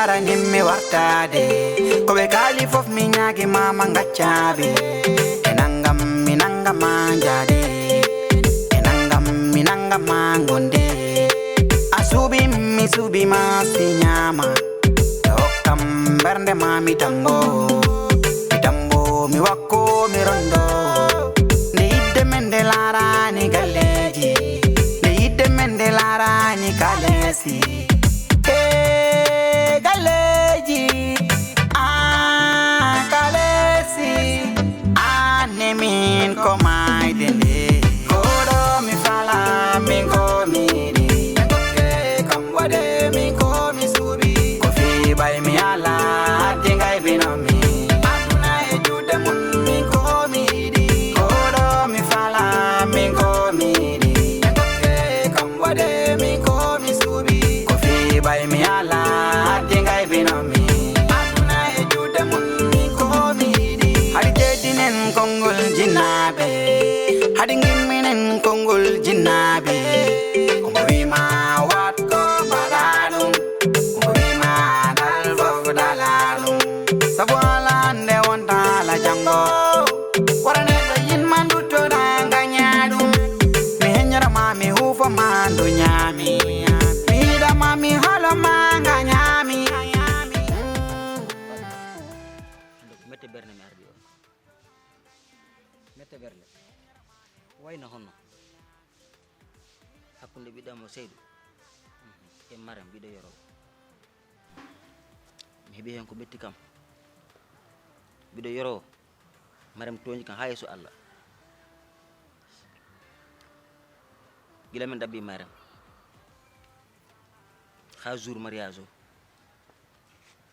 dara nimmi wartade ko be kali fof mi nyaagi mama ngaccabe enangam minangam manjade enangam minangam mangonde asubi mi subi ma sinyama dokam bernde mami tambo mi wakko mi rondo ne yidde mende lara ni galleji ne yidde mende lara ni kalesi galleji kalesi ne min ko mai dende kodo mi fala min ko mi di kam wade min ko mi subi ko fi bay mi ala tingai binomi Hadingin minen kongol jinabe umurima wat ko balalum umurima dalvo dalalum sabwala ne wonta la jango warane do yin mandu to danga nyaadum mi henyara mami hufo mandu nyami mi da mami halo manga nyami mette berne mi ardi o mette berne wayno honno hakkunde ɓiɗɗamo Seydou e Marème ɓiɗo yoro mi heeɓi hen ko ɓetti kam ɓiɗo yoro Marème toñi kam ha yeeso Allah gila min ɗabɓi Marème ha jour mariage o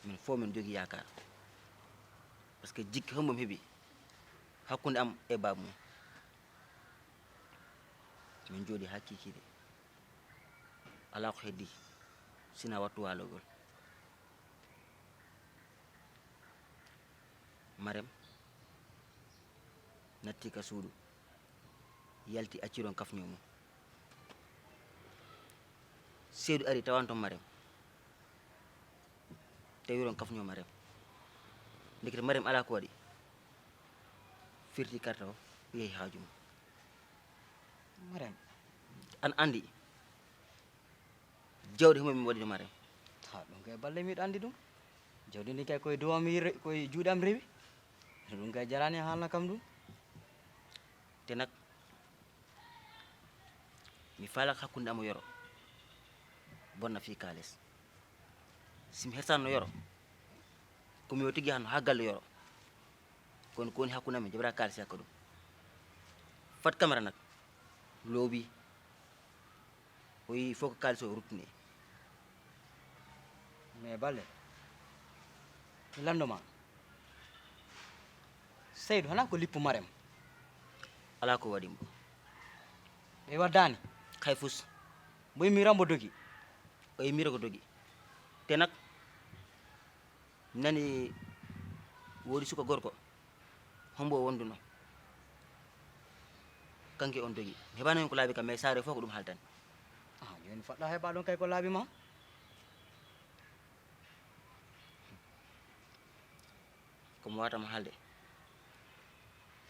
min fo min jogui yakar par ce que jikki hommum heeɓi hakkunde am e baba mum min jooɗi ha kikiɗe ala ko heddi sina wattu walogol Marème natti ka suudu yalti acciron kafño mum Seydou ari tawanto Marème tawiron kafño Marème ndekete Marème ala ko waɗi firti carte o yeehi haaju mum Marème an andi jawdi homo mi waɗi Marème ha ɗum kay balle miɗo andi ɗum jawdi ndi kay koye duwami koye juuɗam rewi ɗum kay jarani haalna kam ɗum te nak mi falak hakkunde amo yoro bonna fi kalis simi hersano yoro komi yo tigui hanno ha galle yoro kono koni hakkunde amen jabra kalis yakka ɗum fat camara nak loobi o yi fof ko kalis o ruttine mais balle mi landoma Seydou hana ko lippu Marème ala ko waɗimo ɓe waddani hay fus mo yimmi rambo dogi o yi mira ko dogi te nak nani woodi suka gorko hombo o wonduno kanke on dogi heɓano hen ko laabi kam mais saare fof ko ɗum haltani joni faɗɗa heɓa ɗon kay ko laabi ma komo watama haalde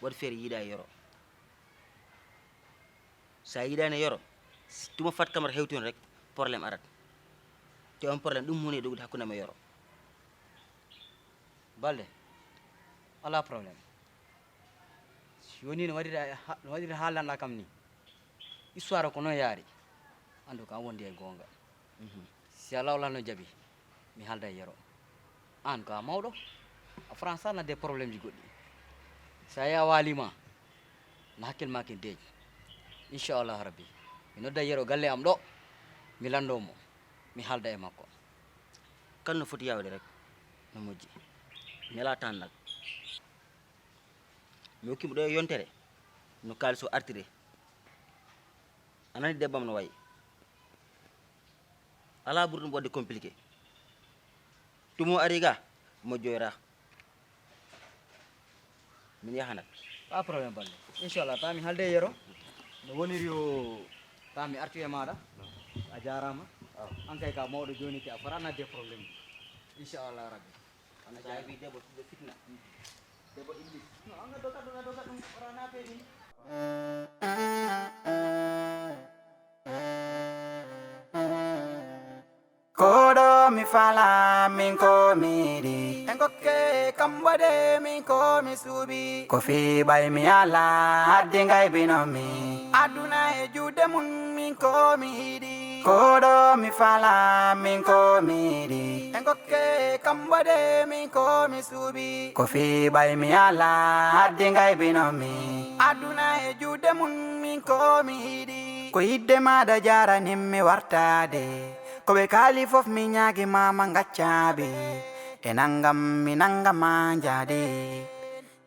waɗi feere yiiɗa e yoro sa yiiɗani e yoro tuma fat camara hewti on rek probléme arat te on probléme ɗum woni e dogude hakkude am e yoro balde ala probléme joni no waɗiri haalanɗa kam ni histoire ko noon yaari andu kam wondi e gonga si Allah wala no jaaɓi mi haalda e yero an ka mawɗo a France a nadde probléme ji goɗɗi sa yi a walima no hakkille ma ken deeƴi inchallahu rabbi mi nodda yero galle am ɗo mi landomo mi haalda e makko kala no foti yawde rek no moƴƴi mi ala tan nak mi hokkimo ɗo e yontere no kalis o artire anani debbam no wayi ala ɓuri ɗum waɗde compliqué tumo ari ga mo joyra min yaha nak pas probléme balle inchallah ta mi haalde e yero no woniri o ta mi artu e maɗa a jarama an kay ka mawɗo joni ke a fota nadde probléme Inshallah rabbi. ana jaabi debbo be fitna debbo iblis no anga doka dum ora na pedi Kodo mi fala min ko miri engoke kambode min ko mi subi kofi bay mi ala adingay binomi aduna e jude mun min ko mi hidi kodo mi fala min ko miri engoke kambode min ko mi subi kofi bay mi ala adingay binomi aduna e jude mun min ko mi hidi ko hidde mada jara nimmi wartade kobe kali fof mi nyaagi mama ngaccabe enangam minanga manjade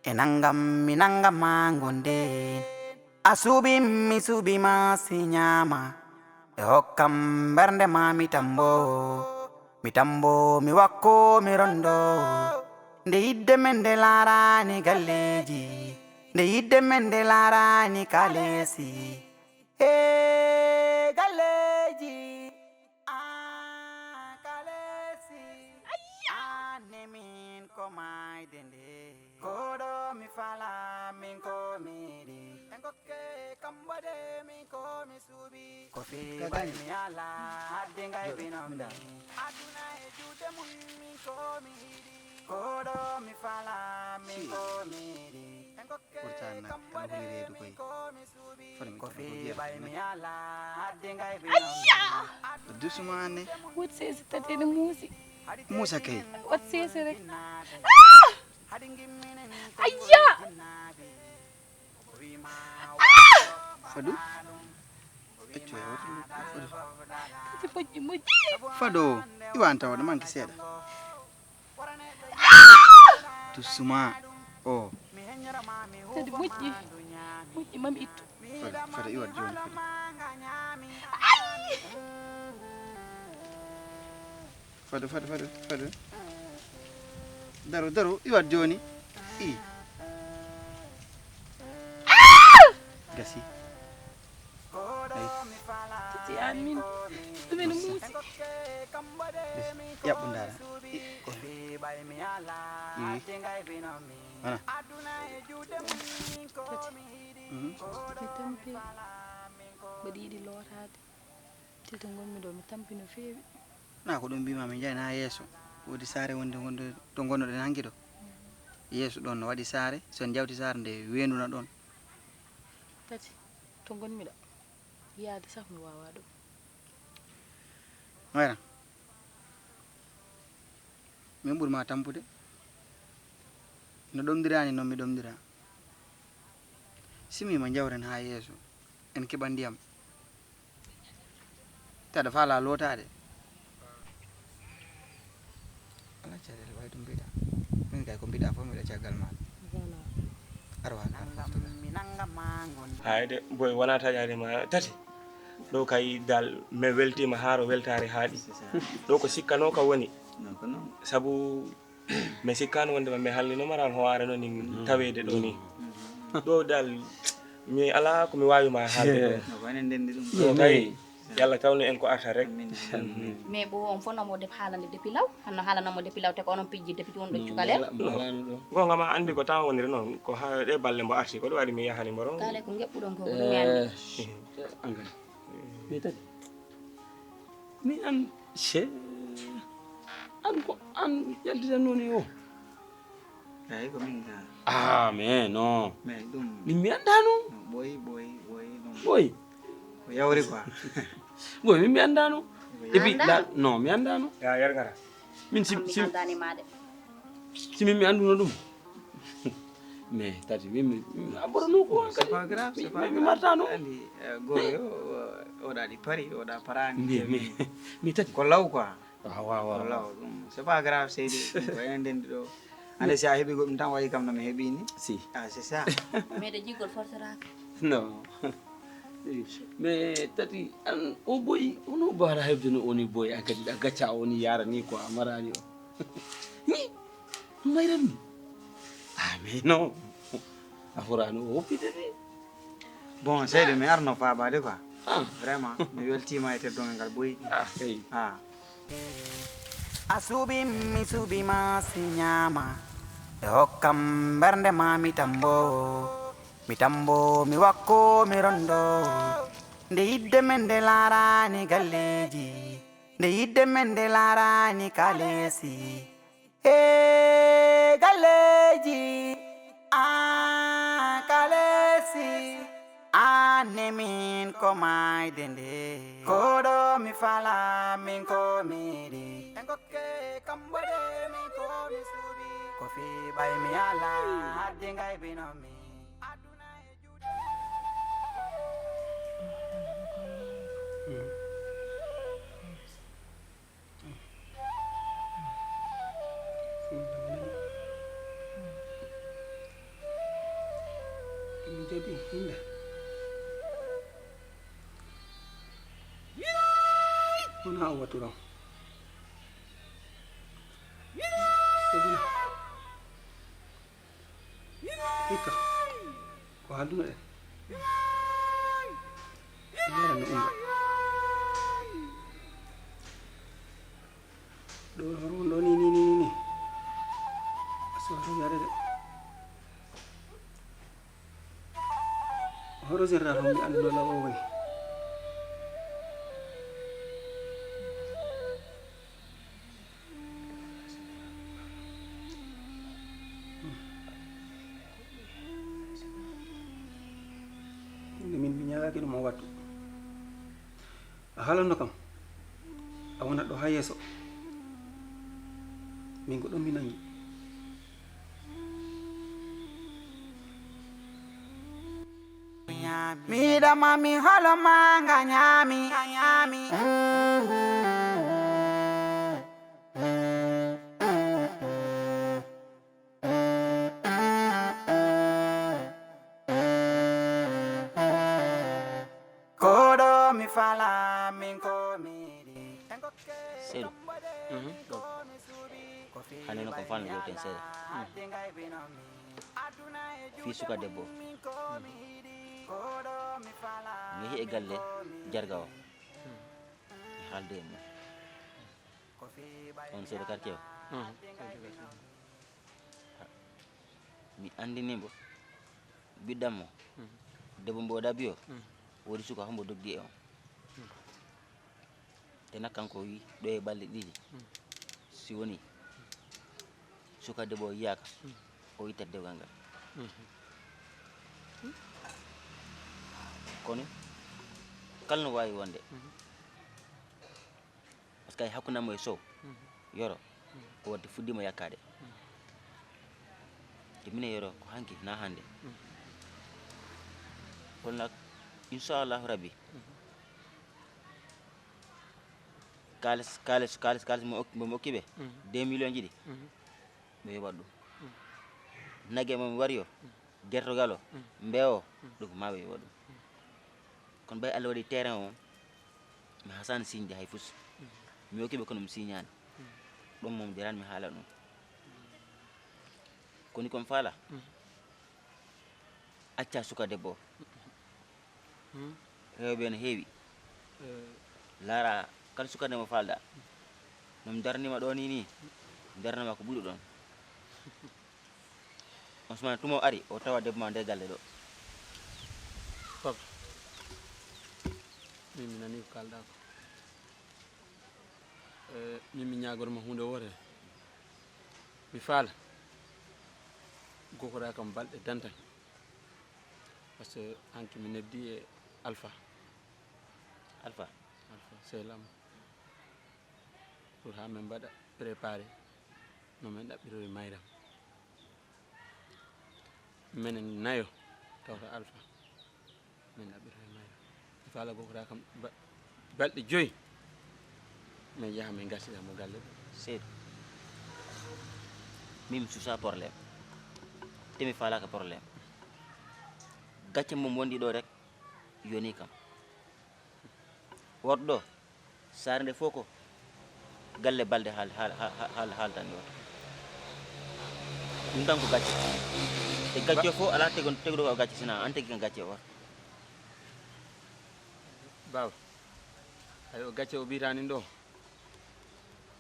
enangam minanga mangonde asubi mi subi ma sinyama e hokkam bernde ma mitambo mi wakko mi rondo nde yidde mende larani galleji nde yidde mende larani kalesi e galleji kodo mi fala min ko miri engoke kambode min ko mi subi kofi bay mi ala adingay binomda aduna e jude mun min ko mi hidi kodo mi fala min ko miri engoke kambode min ko mi subi kofi bay mi ala adingay binomda dusumane What says it that in the music? musa kay What says it? Ayya! fadu eccu Iti moji. fado iwanta wada manki seda dusuma oh Tadi moji. Moji mami itu. fada iwat joni fadu daru iwat joni i gasi Tati amin. Itu main musik. ya bundara mana Mi tampi. Badi di lorade. Titi ngommi do mi tampi no fewi. na ko dum bima min jayna yeso wodi sare wonde gonde to gonno den hanki do yeso don no wadi sare son jawti sare de wenduna don Tati to gonmi do. Yaade saf mi wawa do. wayra min ɓurma tampude no ɗomdirani noon mi ɗomdira simima jawren ha yeeso en keɓa ndiyam taɗa faala lotade ala caɗele way ɗum mbiɗa min kay ko mbiɗa fof mbiɗa caggal maɗa Voilà. arwana hayde boy wona taƴadema tati ɗo kay dal mi weltima haaro weltare haaɗi ɗo ko sikkano ka woni saabu mi sikkano wondema mi hallinomaran hoore noon ni tawede ɗo ni ɗo dal mi ala komi wawima haalde ɗo kay yalla tawno en ko arta rek mais bo on fonnomo def haalande depuis law hanno haalanamo depuis law te ko onon pijji depuis wonɗo cukalel gonga ma andi ko tan woniri noon ko ha ɗe balle mbo arti ko ɗum waɗi mi yahani mboron kale ko geɓɓuɗon ko ɗumi andi mi tati mi an che an ko an yaltita noni o eyi ko min ga ah mais non mais ɗum min mi anda no ɓoyi ɗum boy ko yawri quoi boy min mi anda no et puis non mi anda no ya yargara min mi andanima de simin mi anduno ɗum mais tati min a ɓorano ko c'est pas grave c'est pas mi martano andi goyo oɗa ɗi pari oɗa parani mi tati ko law quoi wa law ɗum c'est pas grave seydi ko enen ndendi ɗo ande si a heeɓi goɗɗum tan wayi kam no mi heeɓi ni si ah c'est ça mais de jiggol forceraka non mais tati an o boy ono bara hebde no oni boy a kadi a gacca oni yara ni ko a marani o ni mayram ni ah mais non a forano o hoppide ni bon seydi mi arno faabade quoi ah vraiment mi weltima e teddongal ngal ɓoyi ah kay ah Asubi mi subi ma sinyama hokkam bernde ma mi tambo mi wakko mi rondo nde yidde men nde laarani galleji nde yidde men nde laarani kalesi e galleji kalesi ane min ko mayde nde koɗo mi fala min ko miɗi engokke kambode min ko mi suuɓi ko fi ɓay mi ala hadde gaybinomi aduna e juuɗe jadi indah Una agua turang. Seguna. Ika. Ko haluna en. Yara no umba. Do horon do ni. Aso horon yare de. Horo zerra ron mi ando la o woni. ke ɗum o wattu a halanno kam a wonat ɗo ha yeeso min ko ɗon mi nangi miɗama mi holoma nga ñaami Seydou hande no ko fanno jewten seeɗa fi suka debbo mi yehi e galle jarga o mi haalde e mum on seeɗa quartier o mi andinimo ɓiɗɗammo debbo mbo ɗaɓi o woodi suka hombo dogdi e on te nakkanko wi ɗo e balɗe ɗiɗi si woni suka debbo o yiyaka o ittat dewgal ngal kono kala no wawi wonde par ce que hay hakkundamo e sow yoro o wadde fuɗɗima yakkade te minen yoro ko hanki na hande kono nak inchallahu rabbi kalis mo okkiɓe 2 millions jiɗi ɓe yoɓat ɗum nagge momi wari o gertogal o mbewo ɗum ko maɓe yoɓa ɗum kono ɓay Allah waɗi terrain o mi hasani signe de hay fus mi okkiɓe kono mi signani ɗon mom jarani mi haala ɗum koni komi faala acca suka debbo o rewɓe no heewi laara kala sukande mo falɗa nomi darnima ɗo ni darnama ko ɓuuri ɗon on sumana tumo ari o tawa debbo ma nde galle ɗo papa min mi nani ko kalɗa ko min mi ñagorma hunde wotere mi faala gokoɗa kam balɗe dantan par ce que hanki mi neddi e alpha sehlam pour ha min mbaɗa préparé no min ɗaɓɓirori mayram minen nayo tawta alpha min ɗaɓɓirori mayram mi faala gokoɗa kam balɗe 5 min yaha min gassitamo galle ɗo seeɗa min susa probléme temi falaka probléme gacce mom wondi ɗo rek yoni kam worɗo ɗo sare nde fof ko galle balde haaltan ɗo ɗum tan ko gacce e gacce o fof ala tegoɗo ko gacce sina an tegi kan gacce o baba ay o gacce o ɓirani ɗo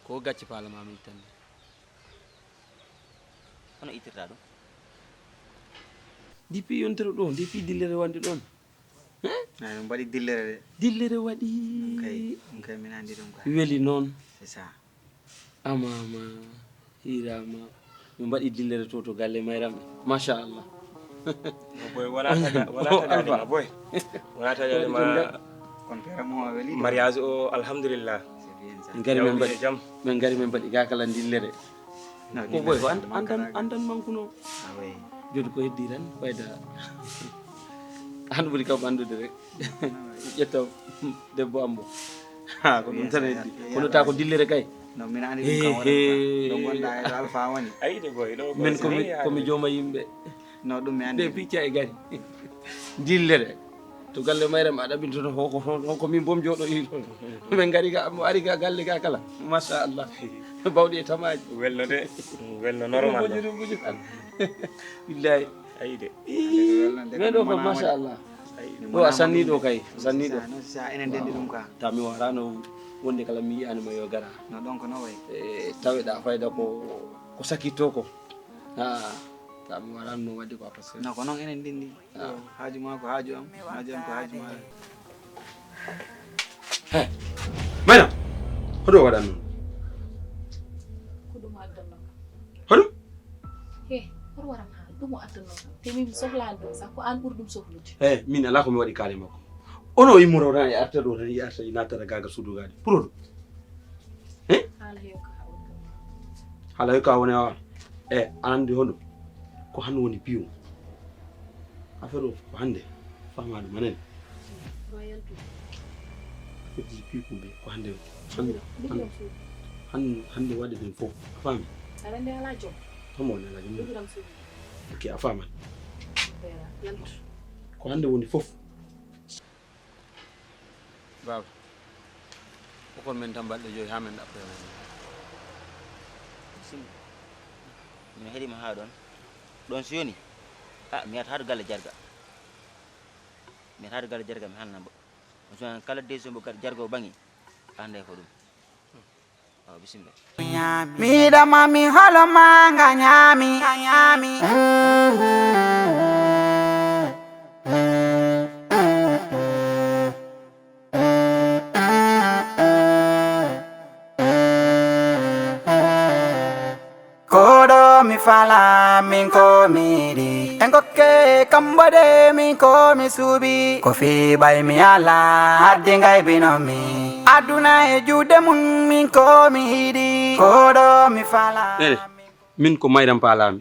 ko gacci palama min tan hono itirta ɗum depuis yontere ɗo depuis dillere wande ɗon ay mbaɗi dillere de dillere waɗi kay min andi ɗum ka weli noon c'est ça amama hirama min mbaɗi dillere to galle mayram machallah boy wala taƴade ma boy wala taƴade ma kon pere mo weli mariage o alhamdulillah min gari min mbaɗi jam min gari min mbaɗi ga kala dillere ko boy ko andan mankuno oui jodi ko heddi tan fayda an ɓuri kam andude rek ƴetta debbo ambo ha ko ɗum tan heddi kono ta ko dillere kay no min andi ɗum kam ɗo gonɗa e alpha woni ayide boy ɗo min komi jooma yimɓe no ɗum mi andi nde picca e gari dillere to galle mayram aɗa ɓintoto hoko min bom jooɗo yi toon min gari ga mo ari ga galle ga kala machallah bawɗi e tamaji welno de welno normal bujuri billahi ayide mais ɗo kam machallah ɗo a sanniɗo kay sanniɗo sa enen dendi ɗum ka tami warano wonde kala mi yiyanima yo gara no ɗon ko no way taweɗa fayda ko sakitto ko tami warano no wadde quoi par ce que no ko noon enen dendi haaju ma ko haaju am ko haaju ma hey mayna hoɗo waɗan noon ko ɗum addanno hoɗum he hoto waram ha ɗum o addanno te min sohlani ɗum sax ko an ɓuuri ɗum sohlude hey min ala komi waɗi kaali makko ono immoro tan e arta ɗo tan e arta nattata gaga sudugade pour oɗo haala heew ka hawol haala heew ka woni awa e anandi hoɗo ko hande woni piyo affaire o ko hande famade manene royal tu heddi piikumɓe ko hande hande waɗi ɗum fof a faami aɗa andi ala joom tomone ala jom jogiram suudu ok a faman beera yaltu ko hande woni fof baba okon men tan balɗe joyi ha men ɗaɓɓe min heeɗima ha ɗon so yoni mi yata haɗo galle jarga mi yata haɗo galle jarga mi halnamo so kala décision mo jarga o ɓangi ande ko ɗum o bisimilla mi dama mi holo manga nyami kodo mi fala min ko miri engoke kambode min ko mi subi ko fi bay mi ala hadde ngay binomi aduna e juude mun min ko mi hidi kodo mi fala min ko mayram palami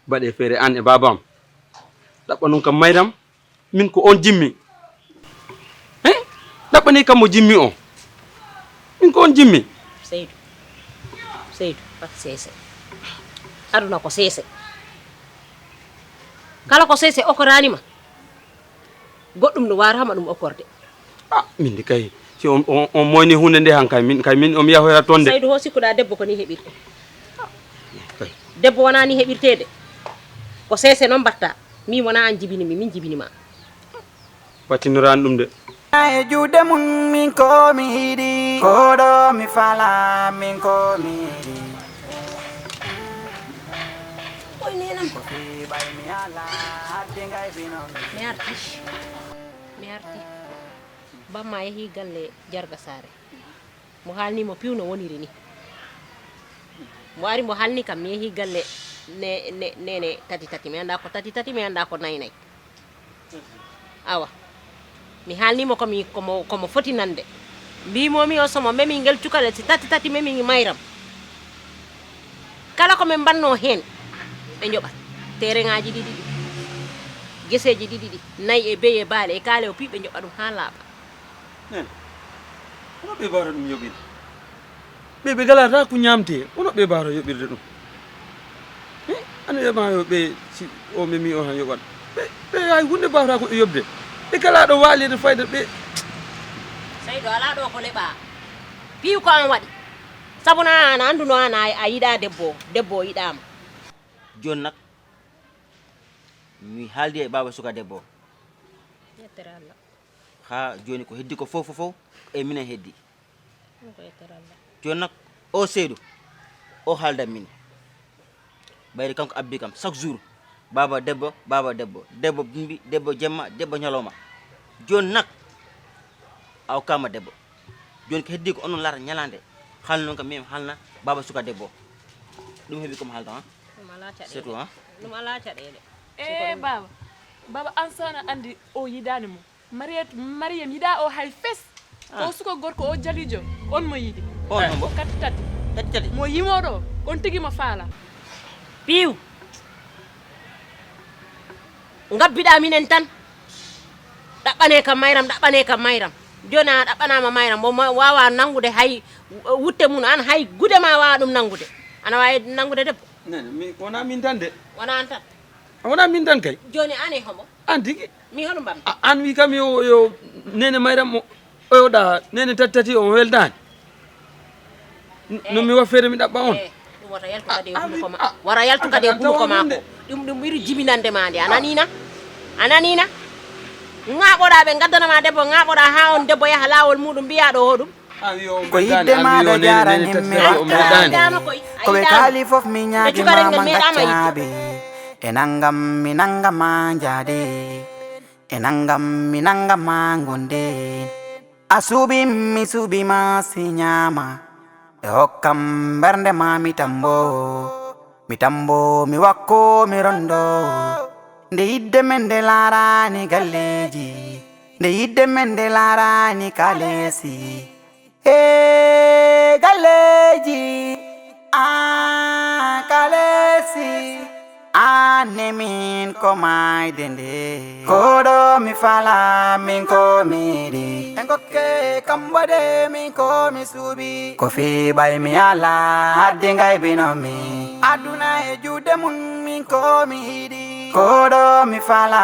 baɗe feere an e babam ɗaɓɓa noon kam mayram min ko on jimmi ɗaɓɓani kam mo jimmi o min ko on jimmi Seydou pat sese aduna ko sese kala ko sese okoranima goɗɗum no warama ɗum okorde min de kay si on moyni hunde nde han kay min omi yahoyra toon de Seydou ho sikkuɗa debbo ko ni heɓirte debbo wona ni heɓirtede ko sese noon mbatta min wona an jibinimi min jibinima wattinorani ɗum de e juude mun min ko mi hidi kodo mi fala min ko mi hidi oy nenam ko fi bay mi ala hadde ngay binomi mi arti bamma yeehi galle jarga sare mo halnimo piwno woniri ni mo ari mo halni kam mi yeehi galle nene tati mi anda ko tati mi anda ko nayi awa mi halnimo komo foti nande mbimomi o somo memi ngel cukale si tati memi mayram kala ko min banno hen ɓe joɓat tereŋaji ɗiɗi geseji ɗiɗi nayi e beye baale e kaale o pi ɓe joɓa ɗum ha laaɓa ono ɓe mbawta ɗum yoɓide ɓe galata ko ñamte ono ɓe mbawta yoɓirde ɗum ane ƴamayo ɓe si o memi o han yoɓat ɓe hay hunde mbawta ko yoɓde ɓe kala ɗo walide fayda ɓe Seydou ala ɗo ko leɓa piiw ko an waɗi sabu na an anduno an a yiɗa debbo o yiɗama joni nak mi haaldi e baba suka debbo yettere Allah ha joni ko heddi ko fof e minen heddi ko yettere Allah joni nak o Seydou o haalda min ɓayde kanko abbi kam chaque jour baba debbo debbo bimbi debbo jemma debbo ñalowma joni nak aw kama debbo joni ko heddi ko onon laata ñalande haalno noon kam min haalna baba suka debbo ɗum heeɓi komi haalta c'est tout ɗum ala caɗele baba an sana andi o yidani mo mariam yida o hay fes o suka gorko o jalijo on mo yidi on hombo tati mo yimoɗo on tigi mo faala piiw ngabbiɗa minen tan ɗaɓɓane kam mayram joni a ɗaɓɓanama mayram mo wawa nangude hay wutte mum an hay gude ma wawa ɗum nangude ana wawi nangude debbo mi wona min tan de wona an tan wona min tan kay joni ane homo an tigi mi hono mbam an wi kam yo nene mayram o yoɗa nene tati o weldani no mi waffere mi ɗaɓɓa on ɗum wata yaltu kadi e humuko ma wara yaltu kadi e humuko mako ɗum ɓiri jibinande ma nde ananina ŋaɓoɗa ɓe gaddanama debbo ŋaɓoɗa ha on debbo yaha lawol muɗum mbiyaɗo hoɗum ko yidde maɗa jaranimmi wattade koɓe kaali foof mi ñaagi mama gaccaɓe e nangam mi nangama jaade e nangam mi nangama gonde a suuɓi mi suuɓima si ñaama e hokkam bernde ma mi tambo mi wakko mi rondo nde yidde men nde laarani galleji nde yidde men nde laarani kalesi galleji kalesi ane min ko mayde nde koɗo mi fala min ko miɗi en gokke kam waɗe min ko mi suuɓi ko fiɓay mi ala hadde gaybinomi aduna e juuɗe mum min ko mi yiɗi koɗo mi fala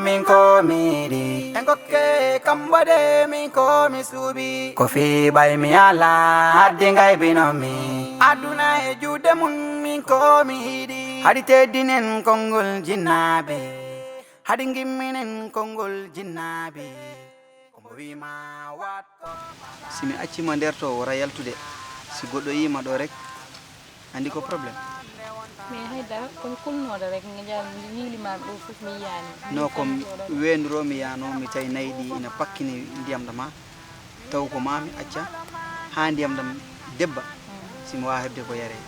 min ko miɗi en gokke kam waɗe min ko mi suuɓi ko fiɓay mi ala hadde gaybinomi aduna e juuɗe mum min ko mi yiɗi haɗi teddinen konngol jinnaɓe haɗi gimminen konngol jinnaɓe komo wima watto simi accima nder to wara yaltude si goɗɗo yima ɗo rek andi ko probléme mais haydara komi kulnoɗo rek ñilimaɓe ɗo fof mi yiyani no kom wenduro mi yano mi tawi nayyi ɗi ina pakkini ndiyam ɗam ha taw ko mami acca ha ndiyam ɗam debba simi wawa hebde ko yare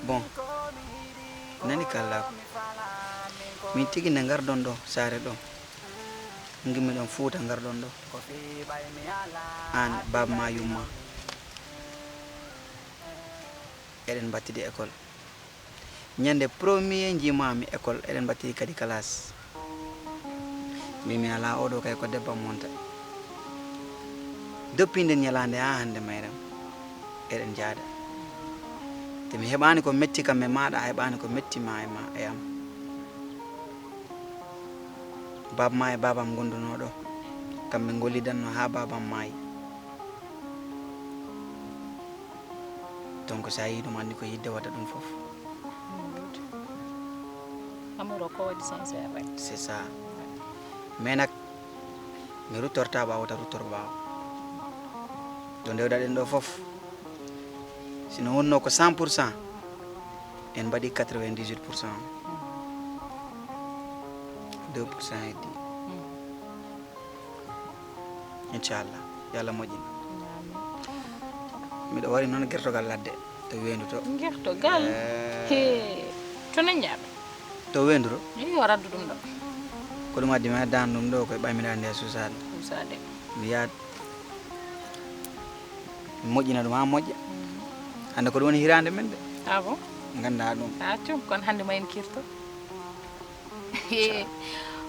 bon nani kallako min tigui nde gardon ɗo saare ɗo gimmi ɗon Fouta gardon ɗo an baba ma yumma eɗen battidi école ñande premier jimami école eɗen battidi kadi classe mimi ala oɗo kay ko debba monta depuis nden ñalande ha hande mayram eɗen jaada te mi heɓani ko metti kam e maɗa a heɓani ko metti ma e am baba ma e babam gondunoɗo kamɓe gollidanno ha babam maayi donc sa yi ɗum andi ko yidde waɗa ɗum foof amour ko waɗi sincére rek c'est ça mais nak mi ruttorta ɓawo ta ruttor ɓawo to ndewɗaɗen ɗo foof sino wonno ko 100% en mbaɗi 98%, 2% heddi inchallah yalla moƴƴin miɗo wari noon guertogal ladde to wendu to guertogal tona jaaɓe to wenduro yo raddu ɗum ɗo ko ɗum addi mi addani ɗum ɗo koye ɓamminade nde susade mi yaad mi moƴƴina ɗum ha moƴƴa hande ko ɗum woni hirande men de ah bon ganda ɗum acum kono hande ma en kirto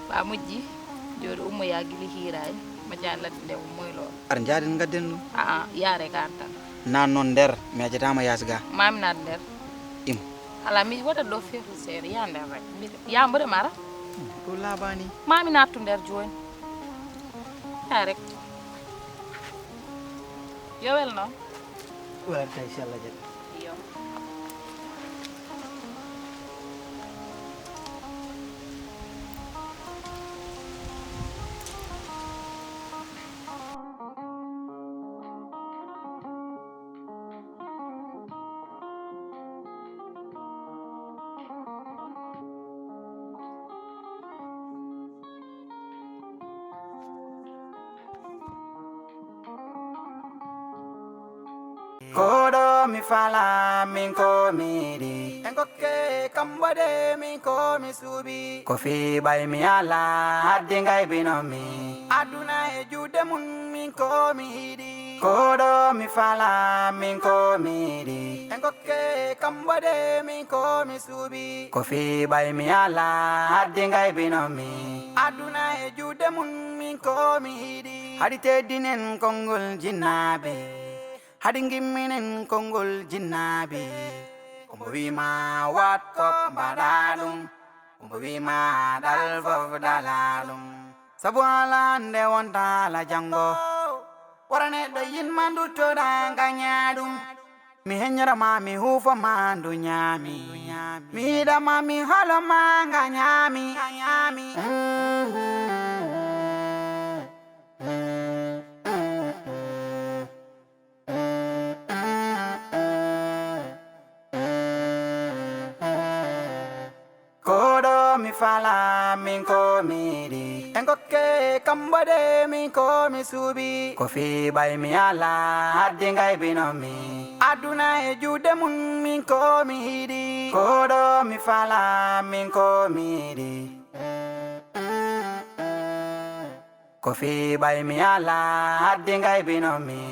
ba moƴƴi joni ummoya guili hiirayi ma jaa ladde nde moylo ar jaaden gadden ɗum aa yaare ka an tan nan noon nder mi accatama yaas ga mami naat nder im ala mi waɗat ɗo fewtu seeɗa ya nder rek ya mboɗe mara ko labani mami nattu nder joni ha rek yo welno wala tay inshallah jabi yo Kodo mi fala min ko miri engoke kambode min ko mi subi kofi bay mi ala hadingay binomi aduna e jude mun min ko mi hidi kodo mi fala min ko miri engoke kambode min ko mi subi kofi bay mi ala hadingay binomi aduna e jude mun min ko mi hidi hadite dinen kongol jinnabe Hadingi minen kongol jinnabi Kumbuwi ma watkop badalum Kumbuwi ma dalfof dalalum Sabu alande wonta la jango Warane do yin mandu to danga nyadum Mi henyara ma mi hufa mandu nyami Mi dama mi halo manga nyami Kodo mi fala min ko miri engoke kambode min ko mi subi kofi bay mi ala hadingay binomi aduna e jude mun min ko mi hidi kodo mi fala min ko miri kofi bay mi ala hadingay binomi